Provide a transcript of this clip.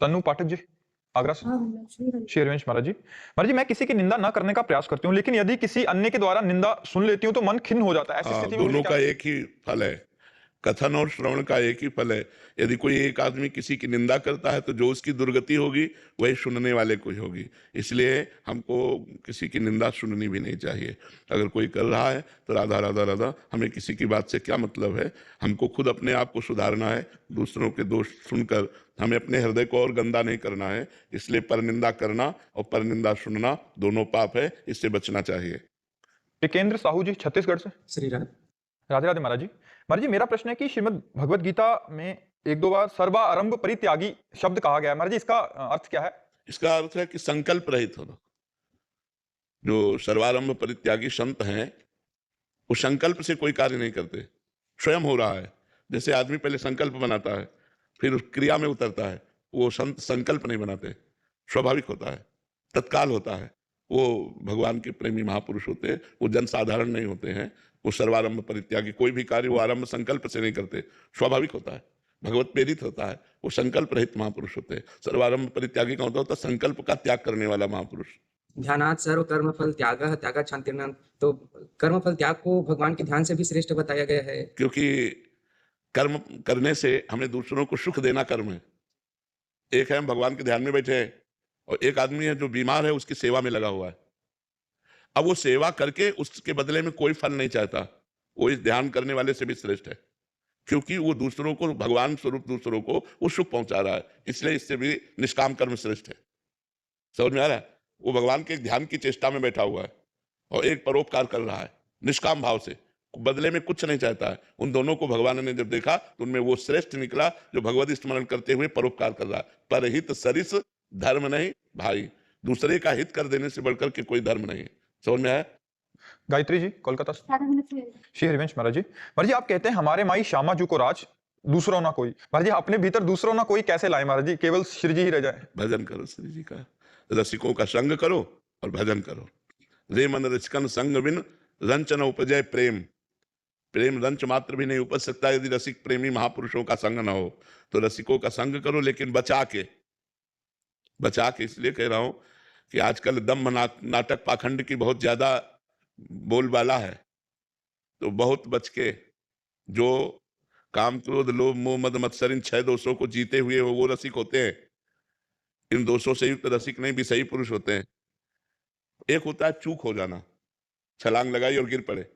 तन्नू पाठक जी, आगरा से। श्री हरिवंश महाराज जी। महाराज जी, मैं किसी की निंदा न करने का प्रयास करती हूँ, लेकिन यदि किसी अन्य के द्वारा निंदा सुन लेती हूँ तो मन खिन्न हो जाता है। ऐसी स्थिति में मुझे दोनों क्या का एक ही फल है। कथन और श्रवण का एक ही फल है। यदि कोई एक आदमी किसी की निंदा करता है तो जो उसकी दुर्गति होगी वही सुनने वाले को ही होगी। इसलिए हमको किसी की निंदा सुननी भी नहीं चाहिए। अगर कोई कर रहा है तो राधा राधा राधा, हमें किसी की बात से क्या मतलब है। हमको खुद अपने आप को सुधारना है। दूसरों के दोष सुनकर हमें अपने हृदय को और गंदा नहीं करना है। इसलिए परनिंदा करना और परनिंदा सुनना दोनों पाप है, इससे बचना चाहिए। टिकेंद्र साहू जी, छत्तीसगढ़ से। श्री राम। राधे राधे महाराज जी। महाराज जी, मेरा प्रश्न है कि श्रीमद् भगवत गीता में एक दो बार सर्वारंभ परित्यागी शब्द कहा गया है। महाराज जी, इसका अर्थ क्या है? इसका अर्थ है कि संकल्प रहित होना। जो सर्वारंभ परित्यागी संत हैं वो संकल्प से कोई कार्य नहीं करते, स्वयं हो रहा है। जैसे आदमी पहले संकल्प बनाता है फिर उस क्रिया में उतरता है, वो संत संकल्प नहीं बनाते, स्वाभाविक होता है, तत्काल होता है। वो भगवान के प्रेमी महापुरुष होते हैं, वो जन साधारण नहीं होते हैं। वो सर्वारंभ परित्यागी, कोई भी कार्य वो आरंभ संकल्प से नहीं करते, स्वाभाविक होता है, भगवत प्रेरित होता है। वो संकल्प रहित महापुरुष होते हैं। सर्वारंभ परित्यागी का होता है संकल्प का त्याग करने वाला महापुरुष। ध्यानात् सर्व कर्म फल त्यागः त्यागात् शान्तिर्नाम। तो कर्म फल त्याग को भगवान के ध्यान से भी श्रेष्ठ बताया गया है। क्योंकि कर्म करने से हमें दूसरों को सुख देना कर्म है। एक है हम भगवान के ध्यान में बैठे हैं और एक आदमी है जो बीमार है, उसकी सेवा में लगा हुआ है। अब वो सेवा करके उसके बदले में कोई फल नहीं चाहता, वो इस ध्यान करने वाले से भी श्रेष्ठ है, क्योंकि वो दूसरों को, भगवान स्वरूप दूसरों को वो सुख पहुंचा रहा है। इसलिए इससे भी निष्काम कर्म श्रेष्ठ है। समझ में आ रहा है? वो भगवान के ध्यान की चेष्टा में बैठा हुआ है और एक परोपकार कर रहा है निष्काम भाव से, बदले में कुछ नहीं चाहता है। उन दोनों को भगवान ने जब देखा तो उनमें वो श्रेष्ठ निकला जो भगवत स्मरण करते हुए परोपकार कर रहा है। परहित सरिस धर्म नहीं भाई, दूसरे का हित कर देने से बढ़कर के कोई धर्म नहीं है। समझ में आया? गायत्री जी, कोलकाता से। श्री हरिवंश महाराज जी। महाराज जी, आप कहते हैं हमारे माई श्यामा जी को राज, दूसरों ना कोई। महाराज जी, अपने भीतर दूसरों ना कोई कैसे लाए महाराज जी? केवल श्री जी ही रह जाए। भजन करो श्री जी का, रसिकों का संग करो और भजन करो। रे मन रसिकन संग बिन रंच न उपजय प्रेम। प्रेम रंच मात्र भी नहीं उपज सकता यदि रसिक प्रेमी महापुरुषों का संग ना हो। तो रसिकों का संग करो, लेकिन बचा के। बचा के इसलिए कह रहा हूं कि आजकल दम्भ नाटक पाखंड की बहुत ज्यादा बोलबाला है, तो बहुत बच के। जो काम क्रोध लोभ मोह मद मत्सर इन 6 दोषों को जीते हुए वो रसिक होते हैं। इन दोषों से युक्त रसिक नहीं, विषयी पुरुष होते हैं। एक होता है चूक हो जाना, छलांग लगाई और गिर पड़े,